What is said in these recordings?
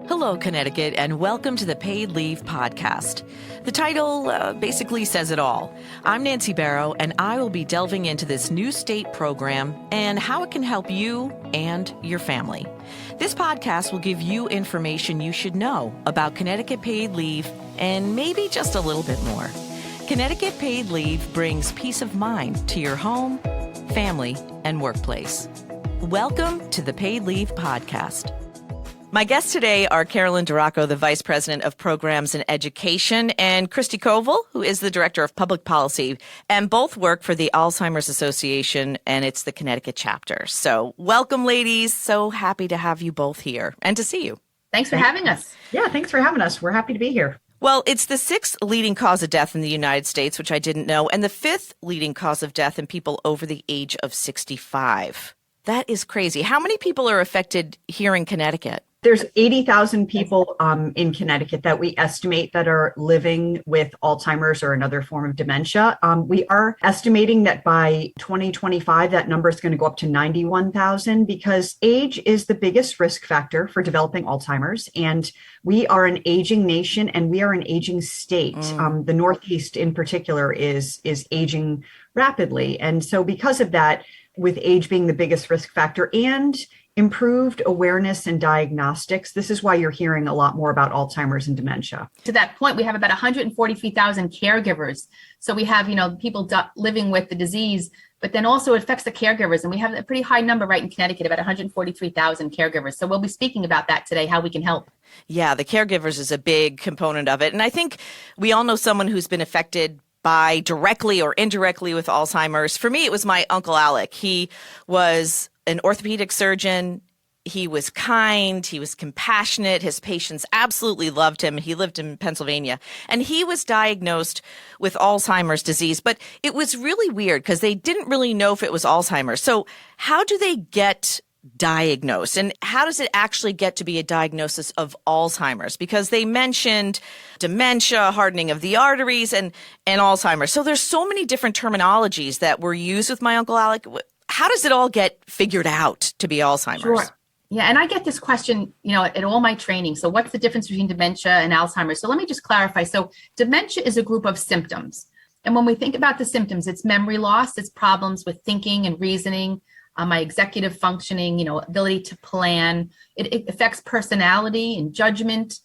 Hello, Connecticut, and welcome to the Paid Leave Podcast. The title basically says it all. I'm Nancy Barrow, and I will be delving into this new state program and how it can help you and your family. This podcast will give you information you should know about Connecticut paid leave and maybe just a little bit more. Connecticut paid leave brings peace of mind to your home, family, and workplace. Welcome to the Paid Leave Podcast. My guests today are Carolyn Duraco, the Vice President of Programs and Education, and Christy Koval, who is the Director of Public Policy, and both work for the Alzheimer's Association, and it's the Connecticut chapter. So welcome, ladies. So happy to have you both here and to see you. Thanks for having us. Yeah, thanks for having us. We're happy to be here. Well, it's the sixth leading cause of death in the United States, which I didn't know, and the fifth leading cause of death in people over the age of 65. That is crazy. How many people are affected here in Connecticut? There's 80,000 people in Connecticut that we estimate that are living with Alzheimer's or another form of dementia. We are estimating that by 2025, that number is going to go up to 91,000 because age is the biggest risk factor for developing Alzheimer's. And we are an aging nation and we are an aging state. The Northeast in particular is aging rapidly. And so because of that, with age being the biggest risk factor and improved awareness and diagnostics, this is why you're hearing a lot more about Alzheimer's and dementia. To that point, we have about 143,000 caregivers. So we have, people living with the disease, but then also it affects the caregivers. And we have a pretty high number right in Connecticut, about 143,000 caregivers. So we'll be speaking about that today, how we can help. Yeah, the caregivers is a big component of it. And I think we all know someone who's been affected by directly or indirectly with Alzheimer's. For me, it was my Uncle Alec. He was an orthopedic surgeon. He was kind. He was compassionate. His patients absolutely loved him. He lived in Pennsylvania. And he was diagnosed with Alzheimer's disease. But it was really weird because they didn't really know if it was Alzheimer's. So how do they get diagnosed? And how does it actually get to be a diagnosis of Alzheimer's? Because they mentioned dementia, hardening of the arteries, and Alzheimer's. So there's so many different terminologies that were used with my Uncle Alec. How does it all get figured out to be Alzheimer's? Sure. Yeah, and I get this question, at all my training. So what's the difference between dementia and Alzheimer's? So let me just clarify. So dementia is a group of symptoms. And when we think about the symptoms, it's memory loss, it's problems with thinking and reasoning, my executive functioning, ability to plan. It affects personality and judgment.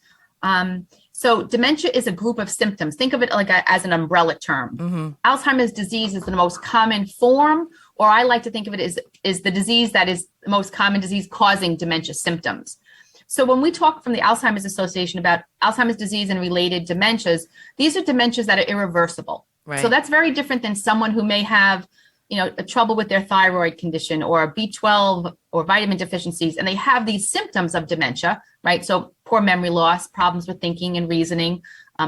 So dementia is a group of symptoms. Think of it as an umbrella term. Mm-hmm. Alzheimer's disease is the most common form, or I like to think of it as the disease that is the most common disease causing dementia symptoms. So when we talk from the Alzheimer's Association about Alzheimer's disease and related dementias, these are dementias that are irreversible. Right. So that's very different than someone who may have a trouble with their thyroid condition or B12 or vitamin deficiencies, and they have these symptoms of dementia, right? So poor memory loss, problems with thinking and reasoning,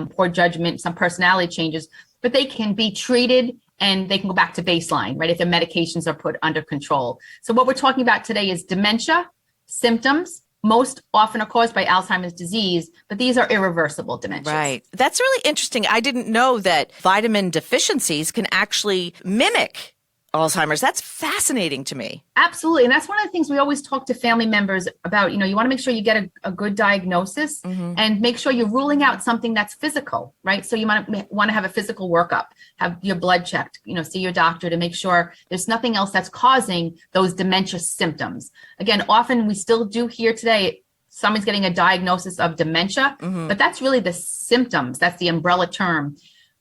poor judgment, some personality changes, but they can be treated and they can go back to baseline, right? If their medications are put under control. So what we're talking about today is dementia symptoms, most often are caused by Alzheimer's disease, but these are irreversible dementias. Right. That's really interesting. I didn't know that vitamin deficiencies can actually mimic Alzheimer's. That's fascinating to me. Absolutely. And that's one of the things we always talk to family members about. You want to make sure you get a good diagnosis and make sure you're ruling out something that's physical, right? So you might want to have a physical workup, have your blood checked, see your doctor to make sure there's nothing else that's causing those dementia symptoms. Again, often we still do hear today, someone's getting a diagnosis of dementia, but that's really the symptoms. That's the umbrella term.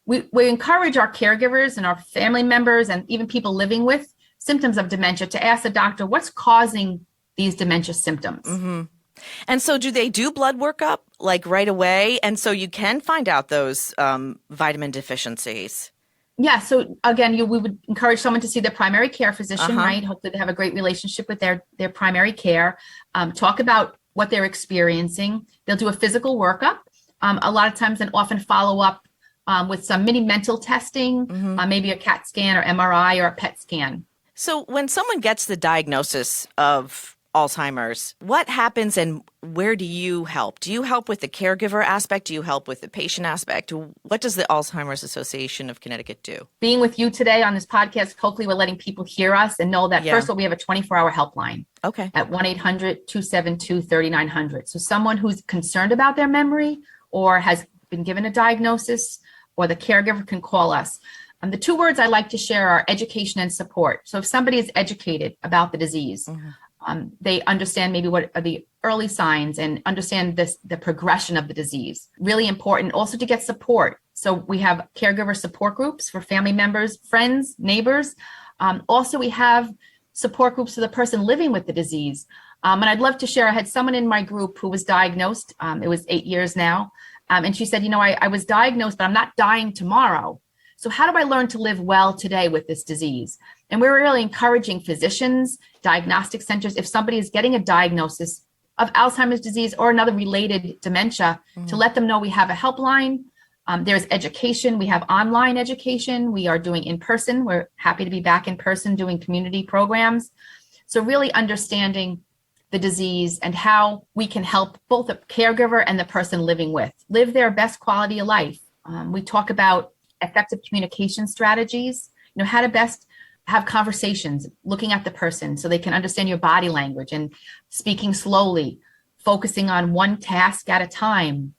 We encourage our caregivers and our family members and even people living with symptoms of dementia to ask the doctor, what's causing these dementia symptoms? Mm-hmm. And so do they do blood workup right away? And so you can find out those vitamin deficiencies. Yeah. So again, we would encourage someone to see their primary care physician, right? Hopefully they have a great relationship with their primary care. Talk about what they're experiencing. They'll do a physical workup. A lot of times and often follow up with some mini mental testing, maybe a CAT scan or MRI or a PET scan. So when someone gets the diagnosis of Alzheimer's. What happens and where do you help? Do you help with the caregiver aspect? Do you help with the patient aspect? What does the Alzheimer's Association of Connecticut do? Being with you today on this podcast, hopefully we're letting people hear us and know that first of all, we have a 24-hour helpline at 1-800-272-3900. So someone who's concerned about their memory or has been given a diagnosis or the caregiver can call us. The two words I like to share are education and support. So if somebody is educated about the disease, they understand maybe what are the early signs and understand the progression of the disease. Really important also to get support. So we have caregiver support groups for family members, friends, neighbors. Also, we have support groups for the person living with the disease. And I'd love to share, I had someone in my group who was diagnosed. It was 8 years now. And she said, I was diagnosed, but I'm not dying tomorrow. So how do I learn to live well today with this disease? And we're really encouraging physicians, diagnostic centers, if somebody is getting a diagnosis of Alzheimer's disease or another related dementia, to let them know we have a helpline. There's education. We have online education. We are doing in person. We're happy to be back in person doing community programs. So really understanding the disease and how we can help both the caregiver and the person living with live their best quality of life. We talk about effective communication strategies, how to best have conversations, looking at the person so they can understand your body language and speaking slowly, focusing on one task at a time.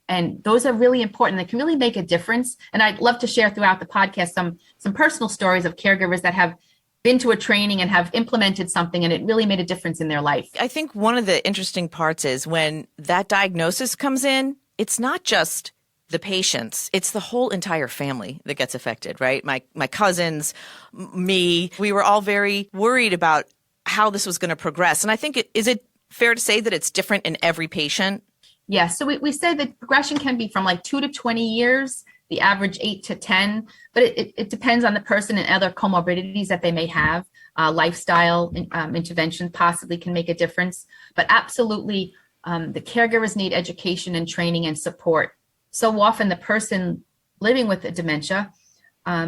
And those are really important. They can really make a difference. And I'd love to share throughout the podcast some personal stories of caregivers that have been to a training and have implemented something and it really made a difference in their life. I think one of the interesting parts is when that diagnosis comes in, it's not just the patients, it's the whole entire family that gets affected, right? My cousins, me, we were all very worried about how this was going to progress. And I think, is it fair to say that it's different in every patient? Yes. So we say that progression can be from like 2 to 20 years, the average 8 to 10, but it depends on the person and other comorbidities that they may have. Lifestyle intervention possibly can make a difference, but absolutely the caregivers need education and training and support. So often the person living with the dementia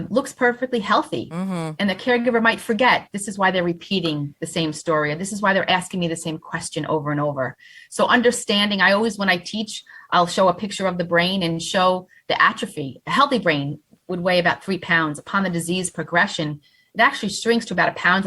looks perfectly healthy, and the caregiver might forget. This is why they're repeating the same story, and this is why they're asking me the same question over and over. So understanding, I always, when I teach, I'll show a picture of the brain and show the atrophy. A healthy brain would weigh about 3 pounds. Upon the disease progression, it actually shrinks to about 1.5 pounds.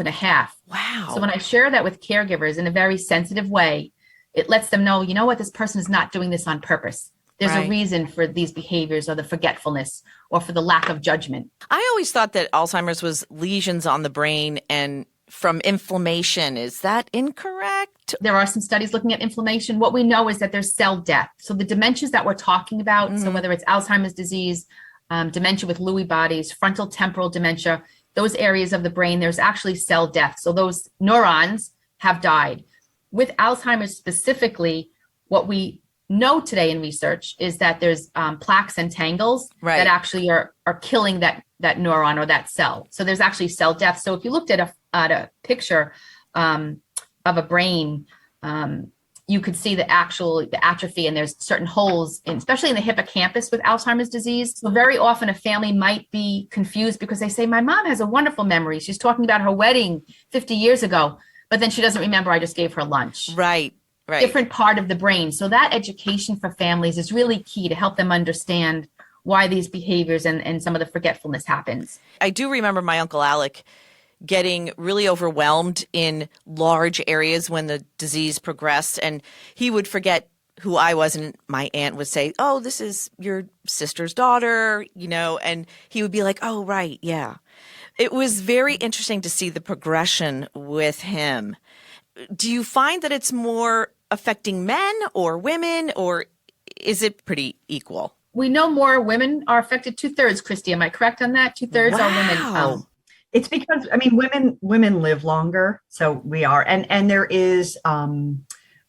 Wow. So when I share that with caregivers in a very sensitive way, it lets them know, what, this person is not doing this on purpose. There's a reason for these behaviors or the forgetfulness or for the lack of judgment. I always thought that Alzheimer's was lesions on the brain and from inflammation. Is that incorrect? There are some studies looking at inflammation. What we know is that there's cell death. So the dementias that we're talking about, so whether it's Alzheimer's disease, dementia with Lewy bodies, frontal temporal dementia, those areas of the brain, there's actually cell death. So those neurons have died. With Alzheimer's specifically, what we know today in research is that there's plaques and tangles that actually are killing that neuron or that cell. So there's actually cell death. So if you looked at a picture of a brain, you could see the atrophy, and there's certain holes, especially in the hippocampus with Alzheimer's disease. So very often a family might be confused because they say, my mom has a wonderful memory. She's talking about her wedding 50 years ago, but then she doesn't remember I just gave her lunch. Right. Different part of the brain. So that education for families is really key to help them understand why these behaviors and some of the forgetfulness happens. I do remember my Uncle Alec getting really overwhelmed in large areas when the disease progressed, and he would forget who I was, and my aunt would say, oh, this is your sister's daughter, and he would be like, oh, right, yeah. It was very interesting to see the progression with him. Do you find that it's more affecting men or women, or is it pretty equal? We know more women are affected. 2/3, Christy. Am I correct on that? 2/3 are women. It's because, women live longer. So we are. And there is a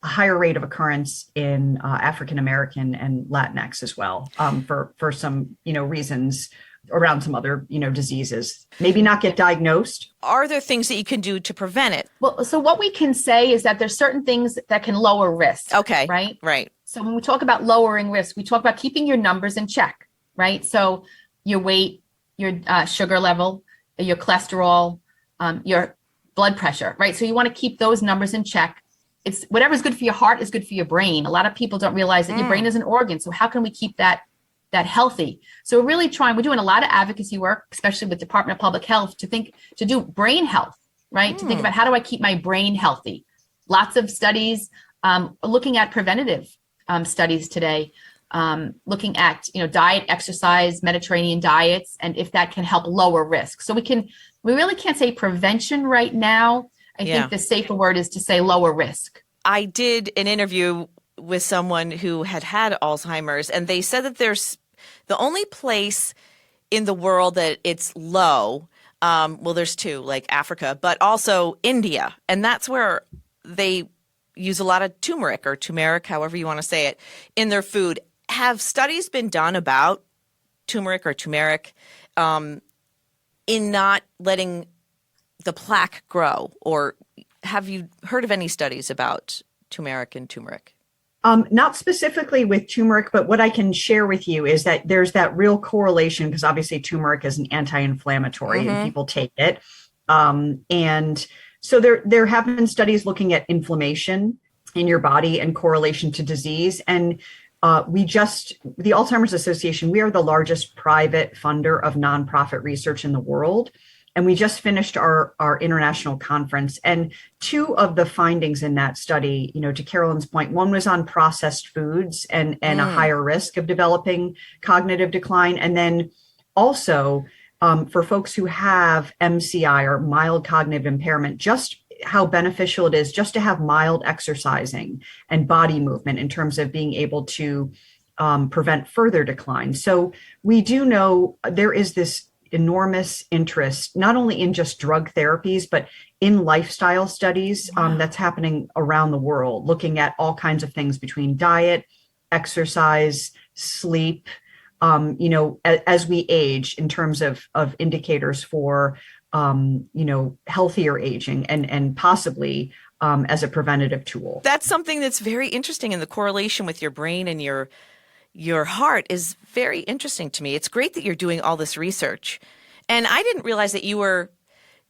higher rate of occurrence in African-American and Latinx as well, for some, reasons around some other, diseases, maybe not get diagnosed. Are there things that you can do to prevent it? Well, so what we can say is that there's certain things that can lower risk. Okay. Right. So when we talk about lowering risk, we talk about keeping your numbers in check, right? So your weight, your sugar level, your cholesterol, your blood pressure, right? So you want to keep those numbers in check. It's whatever's good for your heart is good for your brain. A lot of people don't realize that your brain is an organ. So how can we keep that healthy? So we're doing a lot of advocacy work, especially with Department of Public Health, to do brain health, right? To think about how do I keep my brain healthy? Lots of studies looking at preventative studies today, looking at diet, exercise, Mediterranean diets, and if that can help lower risk. So we really can't say prevention right now. I think the safer word is to say lower risk. I did an interview with someone who had Alzheimer's, and they said that there's the only place in the world that it's low. Well, there's two, like Africa, but also India. And that's where they use a lot of turmeric, however you want to say it, in their food. Have studies been done about turmeric in not letting the plaque grow? Or have you heard of any studies about turmeric? Not specifically with turmeric, but what I can share with you is that there's that real correlation, because obviously turmeric is an anti-inflammatory and people take it. And so there have been studies looking at inflammation in your body and correlation to disease. And the Alzheimer's Association, we are the largest private funder of nonprofit research in the world. And we just finished our international conference. And two of the findings in that study, to Carolyn's point, one was on processed foods and a higher risk of developing cognitive decline. And then also for folks who have MCI or mild cognitive impairment, just how beneficial it is just to have mild exercising and body movement in terms of being able to prevent further decline. So we do know there is this enormous interest, not only in just drug therapies, but in lifestyle studies that's happening around the world, looking at all kinds of things between diet, exercise, sleep, as we age in terms of indicators for, healthier aging and possibly as a preventative tool. That's something that's very interesting, and the correlation with your brain and your heart is very interesting to me. It's great that you're doing all this research. And I didn't realize that you were,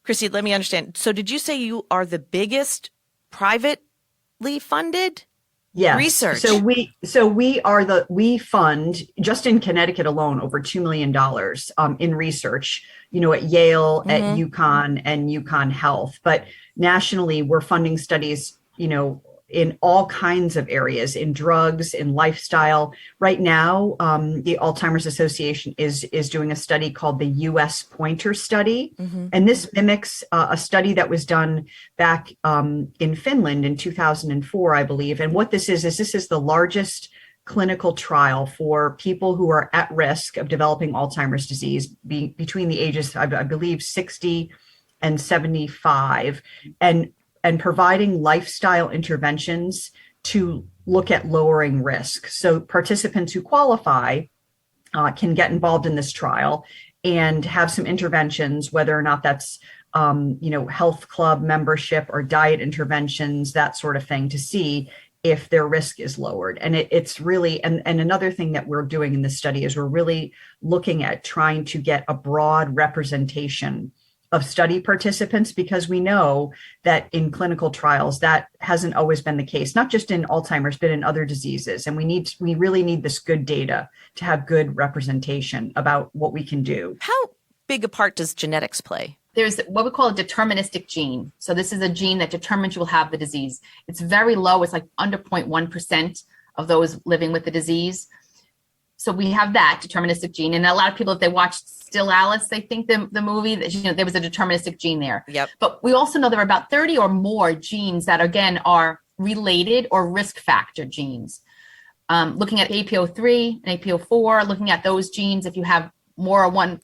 Christy, let me understand. So did you say you are the biggest privately funded research? So we fund just in Connecticut alone over $2 million in research, at Yale, at UConn and UConn Health. But nationally, we're funding studies, in all kinds of areas, in drugs, in lifestyle. Right now, the Alzheimer's Association is doing a study called the US Pointer Study. And this mimics a study that was done back in Finland in 2004, I believe. And what this is the largest clinical trial for people who are at risk of developing Alzheimer's disease between the ages, I believe, 60 and 75. And providing lifestyle interventions to look at lowering risk. So participants who qualify can get involved in this trial and have some interventions, whether or not that's, health club membership or diet interventions, that sort of thing, to see if their risk is lowered. And it's really, and another thing that we're doing in this study is we're really looking at trying to get a broad representation of study participants, because we know that in clinical trials, that hasn't always been the case, not just in Alzheimer's, but in other diseases. And we really need this good data to have good representation about what we can do. How big a part does genetics play? There's what we call a deterministic gene. So this is a gene that determines you will have the disease. It's very low. It's like under 0.1% of those living with the disease. So we have that deterministic gene. And a lot of people, if they watched Still Alice, they think the movie, that there was a deterministic gene there. Yep. But we also know there are about 30 or more genes that, again, are related or risk factor genes. Looking at APO3 and APO4, looking at those genes, if you have more or one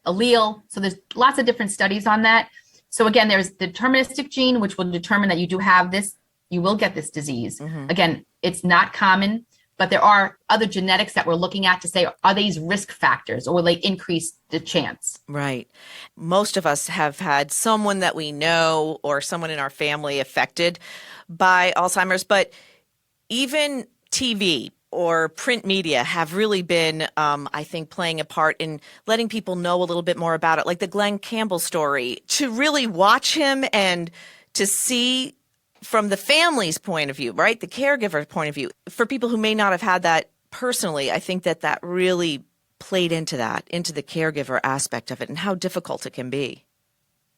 allele. So there's lots of different studies on that. So again, there's the deterministic gene, which will determine that you do have this, you will get this disease. Again, it's not common, but there are other genetics that we're looking at to say, are these risk factors or will they increase the chance? Right. Most of us have had someone that we know or someone in our family affected by Alzheimer's, but even TV or print media have really been, I think, playing a part in letting people know a little bit more about it, like the Glenn Campbell story. To really watch him and to see from the family's point of view, right, the caregiver's point of view, for people who may not have had that personally, I think that really played into the caregiver aspect of it and how difficult it can be.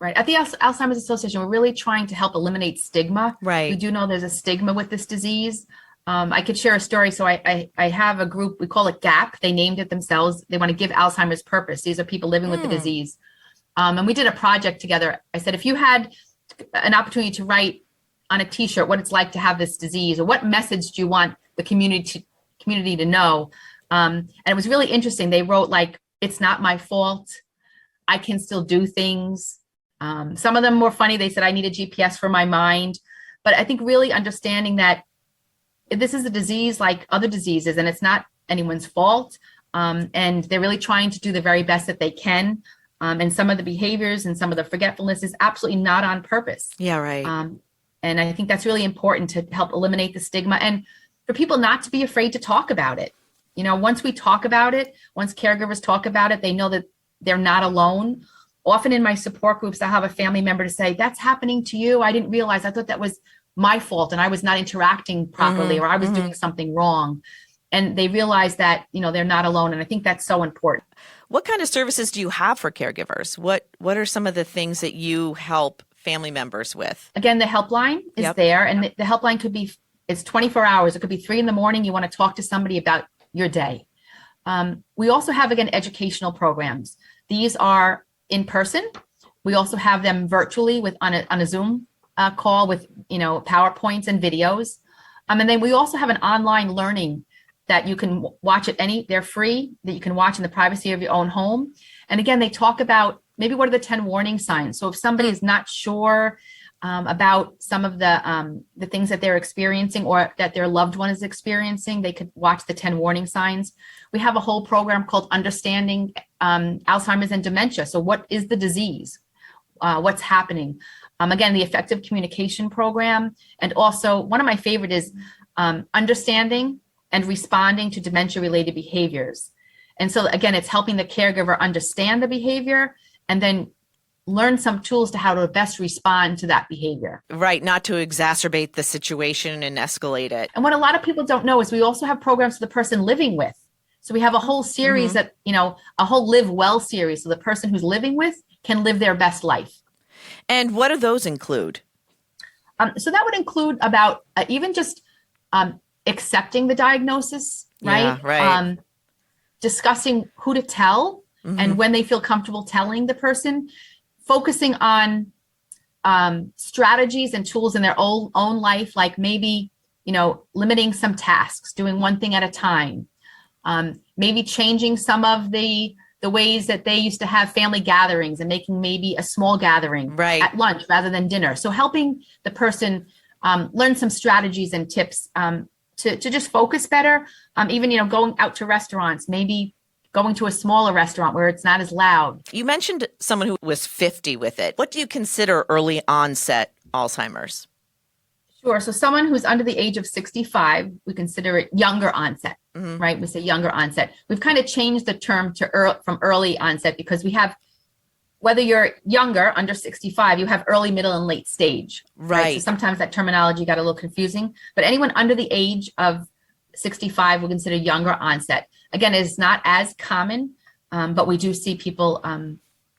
Right. At the Alzheimer's Association, we're really trying to help eliminate stigma. Right. We do know there's a stigma with this disease. I could share a story. So I have a group, we call it GAP. They named it themselves. They want to give Alzheimer's purpose. These are people living with the disease. And we did a project together. I said, if you had an opportunity to write on a T-shirt what it's like to have this disease, or what message do you want the community to know? And it was really interesting. They wrote like, it's not my fault. I can still do things. Some of them were funny. They said, I need a GPS for my mind. But I think really understanding that this is a disease like other diseases, and it's not anyone's fault. And they're really trying to do the very best that they can. And some of the behaviors and some of the forgetfulness is absolutely not on purpose. Yeah, right. And I think that's really important to help eliminate the stigma and for people not to be afraid to talk about it. You know, once we talk about it, once caregivers talk about it, they know that they're not alone. Often in my support groups, I have a family member to say, that's happening to you. I didn't realize. I thought that was my fault and I was not interacting properly, or I was doing something wrong. And they realize that, you know, they're not alone. And I think that's so important. What kind of services do you have for caregivers? What are some of the things that you help family members with? Again, the helpline is there, and the helpline could be, it's 24 hours. It could be 3 a.m. You want to talk to somebody about your day. We also have, again, educational programs. These are in person. We also have them virtually on a Zoom call with, you know, PowerPoints and videos. And then we also have an online learning that you can watch they're free, that you can watch in the privacy of your own home. And again, they talk about maybe what are the 10 warning signs. So if somebody is not sure about some of the things that they're experiencing or that their loved one is experiencing, they could watch the 10 warning signs. We have a whole program called Understanding Alzheimer's and Dementia. So what is the disease? What's happening? Again, the effective communication program. And also one of my favorite is understanding and responding to dementia-related behaviors. And so again, it's helping the caregiver understand the behavior and then learn some tools to how to best respond to that behavior. Right, not to exacerbate the situation and escalate it. And what a lot of people don't know is we also have programs for the person living with. So we have a whole series that, you know, a whole Live Well series. So the person who's living with can live their best life. And what do those include? So that would include about even just accepting the diagnosis, right? Yeah, right. Discussing who to tell and when they feel comfortable telling the person, focusing on strategies and tools in their own life, like maybe, you know, limiting some tasks, doing one thing at a time, maybe changing some of the ways that they used to have family gatherings and making maybe a small gathering at lunch rather than dinner. So helping the person learn some strategies and tips to just focus better. Even, you know, going out to restaurants, maybe going to a smaller restaurant where it's not as loud. You mentioned someone who was 50 with it. What do you consider early onset Alzheimer's? Sure. So someone who's under the age of 65, we consider it younger onset, right? We say younger onset. We've kind of changed the term to from early onset because we have, whether you're younger, under 65, you have early, middle, and late stage. Right. So sometimes that terminology got a little confusing, but anyone under the age of 65 we consider younger onset. Again, it's not as common, but we do see people,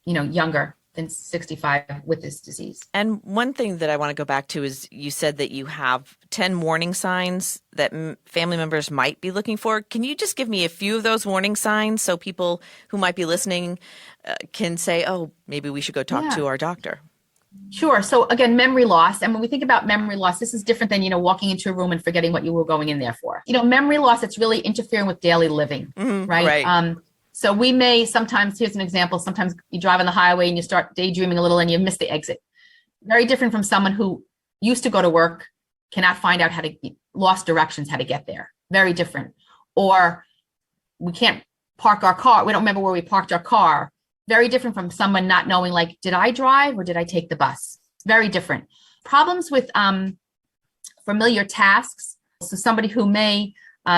you know, younger than 65 with this disease. And one thing that I want to go back to is you said that you have 10 warning signs that family members might be looking for. Can you just give me a few of those warning signs so people who might be listening can say, oh, maybe we should go talk to our doctor? Sure. So again, memory loss. And when we think about memory loss, this is different than, you know, walking into a room and forgetting what you were going in there for. You know, memory loss, it's really interfering with daily living, right? So we may sometimes, here's an example, sometimes you drive on the highway and you start daydreaming a little and you miss the exit. Very different from someone who used to go to work, cannot find out lost directions, how to get there. Very different. Or we can't park our car. We don't remember where we parked our car. Very different from someone not knowing, like, did I drive or did I take the bus? Very different. Problems with familiar tasks. So somebody who may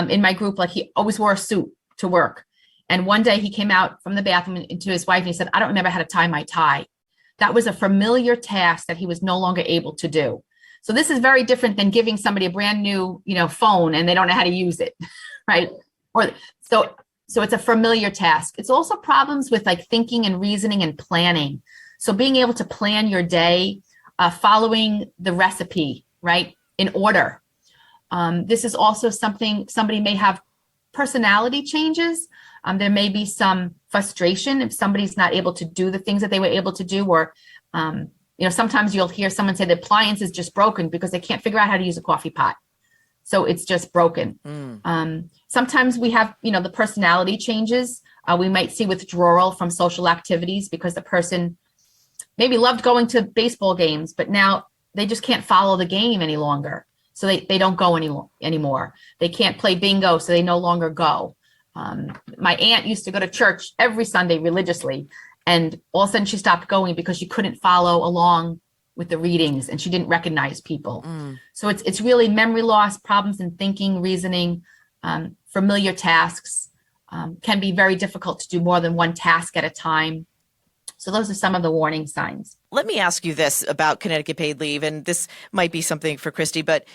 in my group, like he always wore a suit to work. And one day he came out from the bathroom into his wife and he said, I don't remember how to tie my tie. That was a familiar task that he was no longer able to do. So this is very different than giving somebody a brand new, phone and they don't know how to use it, right? Or so it's a familiar task. It's also problems with like thinking and reasoning and planning. So being able to plan your day, following the recipe, right, in order. This is also something somebody may have personality changes. There may be some frustration if somebody's not able to do the things that they were able to do, or sometimes you'll hear someone say the appliance is just broken because they can't figure out how to use a coffee pot. So it's just broken. Sometimes we have, the personality changes. We might see withdrawal from social activities because the person maybe loved going to baseball games, but now they just can't follow the game any longer. So they don't go anymore. They can't play bingo, so they no longer go. My aunt used to go to church every Sunday religiously, and all of a sudden she stopped going because she couldn't follow along with the readings and she didn't recognize people. So it's really memory loss, problems in thinking, reasoning, familiar tasks, can be very difficult to do more than one task at a time. So those are some of the warning signs. Let me ask you this about Connecticut paid leave, and this might be something for Christy, but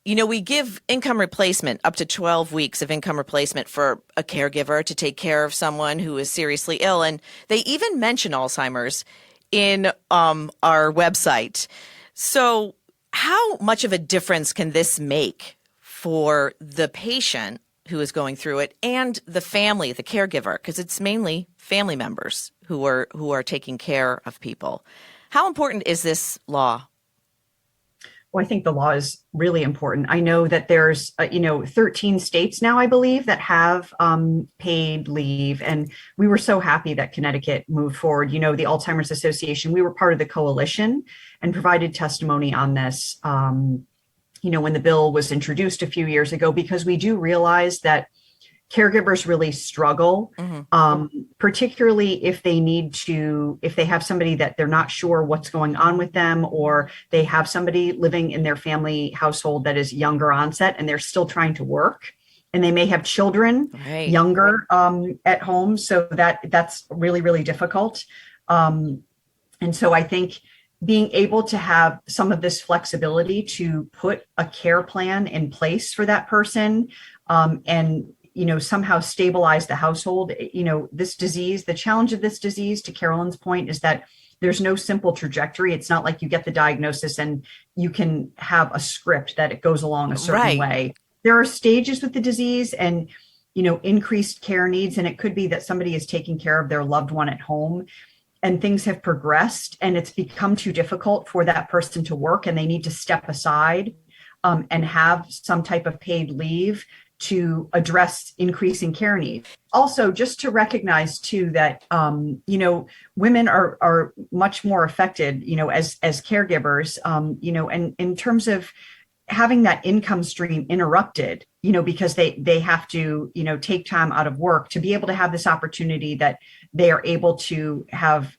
we give income replacement, up to 12 weeks of income replacement for a caregiver to take care of someone who is seriously ill. And they even mention Alzheimer's in our website. So how much of a difference can this make for the patient who is going through it and the family, the caregiver? Because it's mainly family members who are taking care of people. How important is this law? Well, I think the law is really important. I know that there's, 13 states now, I believe, that have paid leave. And we were so happy that Connecticut moved forward. The Alzheimer's Association, we were part of the coalition and provided testimony on this, when the bill was introduced a few years ago, because we do realize that caregivers really struggle, particularly if they have somebody that they're not sure what's going on with them, or they have somebody living in their family household that is younger onset and they're still trying to work, and they may have children younger at home. So that's really, really difficult. And so I think being able to have some of this flexibility to put a care plan in place for that person, and somehow stabilize the household. This disease, the challenge of this disease, to Carolyn's point, is that there's no simple trajectory. It's not like you get the diagnosis and you can have a script that it goes along a certain way. There are stages with the disease and, increased care needs. And it could be that somebody is taking care of their loved one at home and things have progressed and it's become too difficult for that person to work, and they need to step aside and have some type of paid leave to address increasing care needs. Also, just to recognize too that women are much more affected, as caregivers, and in terms of having that income stream interrupted, because they have to, take time out of work to be able to have this opportunity that they are able to have,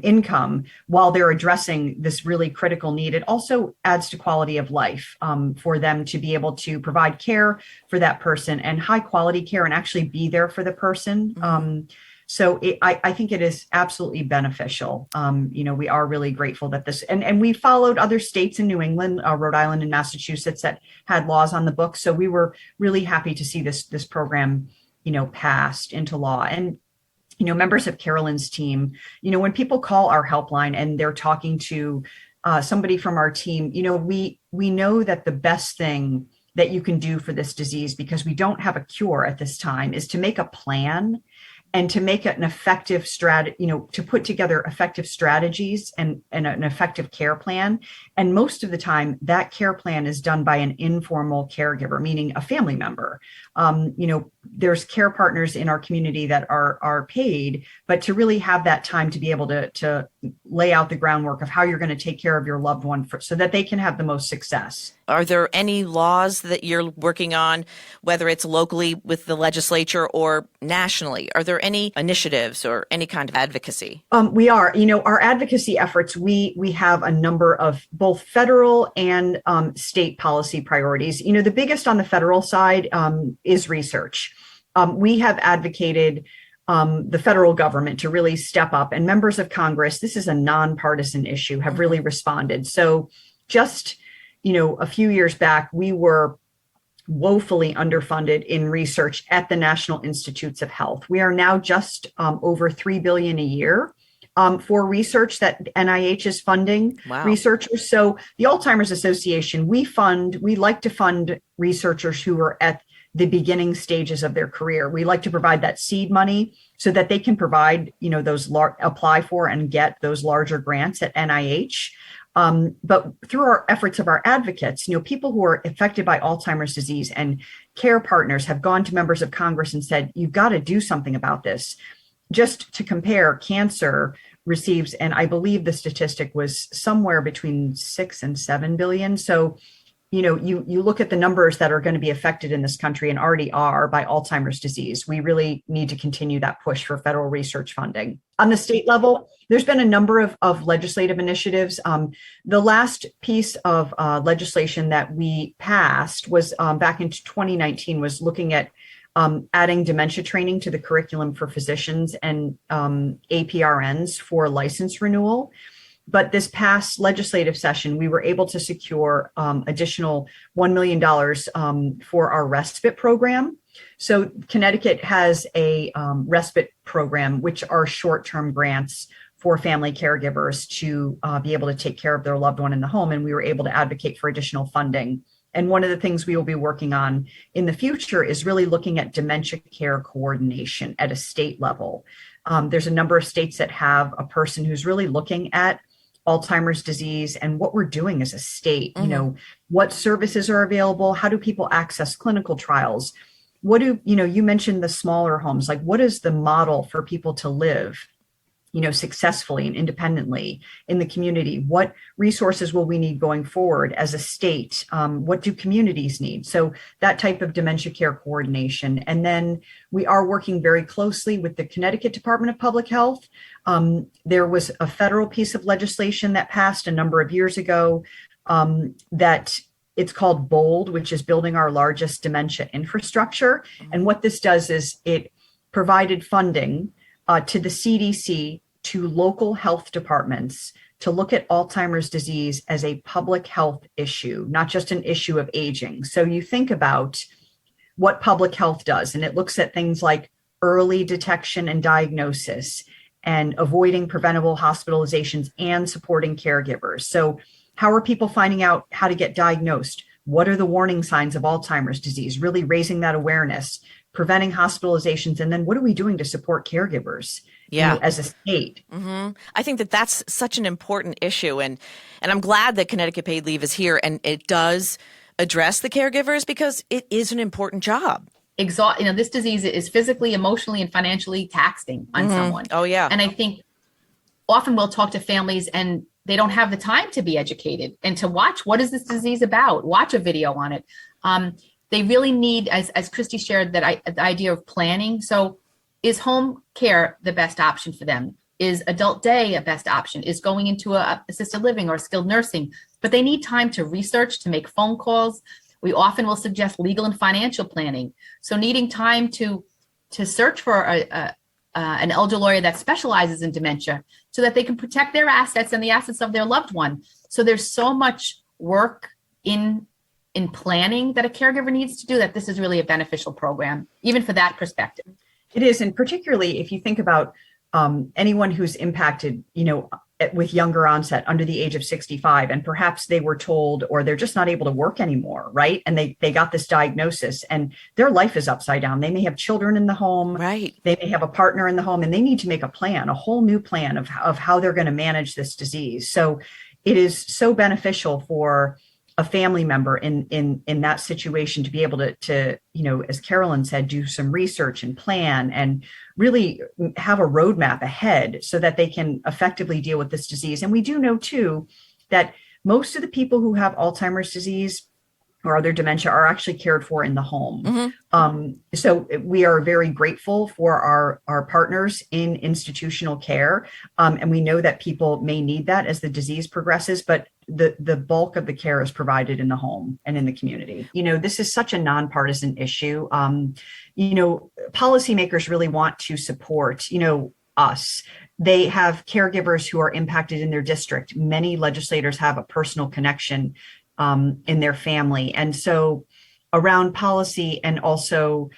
income while they're addressing this really critical need. It also adds to quality of life for them to be able to provide care for that person, and high quality care, and actually be there for the person. So I think it is absolutely beneficial. We are really grateful that this, and we followed other states in New England, Rhode Island and Massachusetts, that had laws on the books. So we were really happy to see this program, passed into law. And, members of Carolyn's team, when people call our helpline and they're talking to somebody from our team, we know that the best thing that you can do for this disease, because we don't have a cure at this time, is to make a plan and to make an effective strategy, to put together effective strategies and an effective care plan. And most of the time, that care plan is done by an informal caregiver, meaning a family member. there's care partners in our community that are paid, but to really have that time to be able to lay out the groundwork of how you're going to take care of your loved one so that they can have the most success. Are there any laws that you're working on, whether it's locally with the legislature or nationally? Are there any initiatives or any kind of advocacy? We are, our advocacy efforts, we have a number of both federal and state policy priorities. The biggest on the federal side is research. We have advocated the federal government to really step up, and members of Congress, this is a nonpartisan issue, have really responded. So just a few years back, we were woefully underfunded in research at the National Institutes of Health. We are now just over $3 billion a year for research that NIH is funding. Wow. Researchers. So the Alzheimer's Association, we like to fund researchers who are at the beginning stages of their career. We like to provide that seed money so that they can provide, apply for and get those larger grants at NIH. But through our efforts of our advocates, people who are affected by Alzheimer's disease and care partners have gone to members of Congress and said, you've got to do something about this. Just to compare, cancer receives, and I believe the statistic was somewhere between 6 and 7 billion. So, you look at the numbers that are going to be affected in this country and already are by Alzheimer's disease. We really need to continue that push for federal research funding. On the state level, there's been a number of legislative initiatives. The last piece of legislation that we passed was back in 2019 was looking at adding dementia training to the curriculum for physicians and APRNs for license renewal. But this past legislative session, we were able to secure additional $1 million for our respite program. So Connecticut has a respite program, which are short-term grants for family caregivers to be able to take care of their loved one in the home. And we were able to advocate for additional funding. And one of the things we will be working on in the future is really looking at dementia care coordination at a state level. There's a number of states that have a person who's really looking at Alzheimer's disease and what we're doing as a state. What services are available? How do people access clinical trials? What do, you mentioned the smaller homes, like what is the model for people to live, successfully and independently in the community? What resources will we need going forward as a state? What do communities need? So that type of dementia care coordination. And then we are working very closely with the Connecticut Department of Public Health. There was a federal piece of legislation that passed a number of years ago that it's called BOLD, which is Building Our Largest Dementia Infrastructure. And what this does is it provided funding to the CDC, to local health departments to look at Alzheimer's disease as a public health issue, not just an issue of aging. So you think about what public health does, and it looks at things like early detection and diagnosis and avoiding preventable hospitalizations and supporting caregivers. So how are people finding out how to get diagnosed? What are the warning signs of Alzheimer's disease? Really raising that awareness, preventing hospitalizations, and then what are we doing to support caregivers as a state? Mm-hmm. I think that that's such an important issue, and I'm glad that Connecticut Paid Leave is here, and it does address the caregivers because it is an important job. This disease is physically, emotionally, and financially taxing on someone. Oh, yeah. And I think often we'll talk to families and they don't have the time to be educated and to watch what is this disease about, watch a video on it. They really need, as Christy shared, the idea of planning. So is home care the best option for them? Is adult day a best option? Is going into a assisted living or skilled nursing? But they need time to research, to make phone calls. We often will suggest legal and financial planning. So needing time to search for an elder lawyer that specializes in dementia so that they can protect their assets and the assets of their loved one. So there's so much work in planning that a caregiver needs to do that this is really a beneficial program, even for that perspective. It is. And particularly if you think about anyone who's impacted, with younger onset under the age of 65, and perhaps they were told, or they're just not able to work anymore, right? And they got this diagnosis and their life is upside down. They may have children in the home, right? They may have a partner in the home, and they need to make a plan, a whole new plan of how they're going to manage this disease. So it is so beneficial for a family member in that situation to be able to, as Carolyn said, do some research and plan and really have a roadmap ahead so that they can effectively deal with this disease. And we do know too that most of the people who have Alzheimer's disease or other dementia are actually cared for in the home. Mm-hmm. So we are very grateful for our partners in institutional care. And we know that people may need that as the disease progresses, but the bulk of the care is provided in the home and in the community. This is such a nonpartisan issue. Policymakers really want to support, us. They have caregivers who are impacted in their district. Many legislators have a personal connection in their family. And so around policy and also,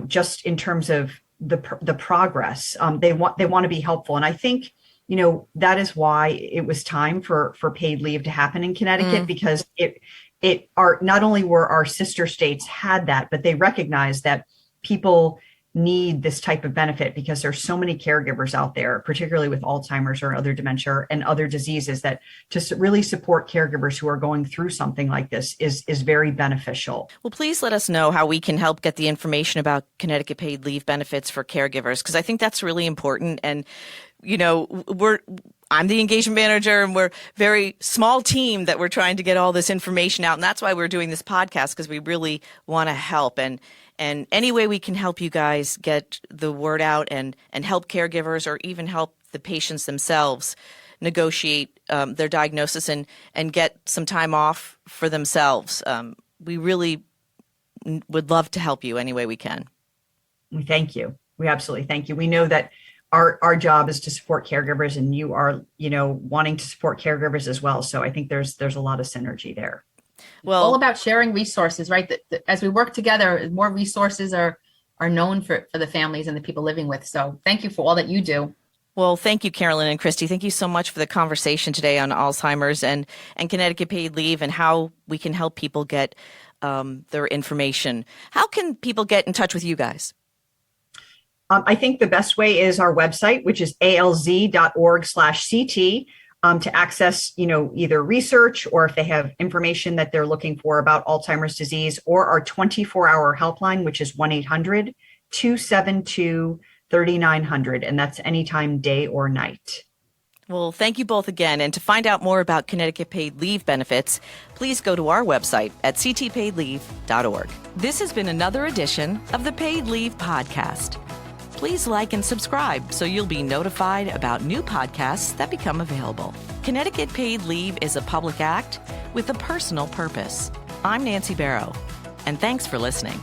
just in terms of the progress, they want to be helpful. And I think, that is why it was time for paid leave to happen in Connecticut, because not only were our sister states had that, but they recognized that people need this type of benefit because there's so many caregivers out there, particularly with Alzheimer's or other dementia and other diseases, that to really support caregivers who are going through something like this is very beneficial. Well, please let us know how we can help get the information about Connecticut paid leave benefits for caregivers, because I think that's really important. And, I'm the engagement manager, and we're a very small team that we're trying to get all this information out. And that's why we're doing this podcast, because we really want to help. And any way we can help you guys get the word out and help caregivers or even help the patients themselves negotiate their diagnosis and get some time off for themselves. We really would love to help you any way we can. We thank you. We absolutely thank you. We know that our job is to support caregivers, and you are, wanting to support caregivers as well. So I think there's a lot of synergy there. Well, all about sharing resources, right? As we work together, more resources are known for the families and the people living with. So thank you for all that you do. Well, thank you, Carolyn and Christy. Thank you so much for the conversation today on Alzheimer's and Connecticut paid leave and how we can help people get their information. How can people get in touch with you guys? I think the best way is our website, which is alz.org/CT, to access, either research or if they have information that they're looking for about Alzheimer's disease, or our 24-hour helpline, which is 1-800-272-3900. And that's anytime, day or night. Well, thank you both again. And to find out more about Connecticut paid leave benefits, please go to our website at ctpaidleave.org. This has been another edition of the Paid Leave Podcast. Please like and subscribe so you'll be notified about new podcasts that become available. Connecticut Paid Leave is a public act with a personal purpose. I'm Nancy Barrow, and thanks for listening.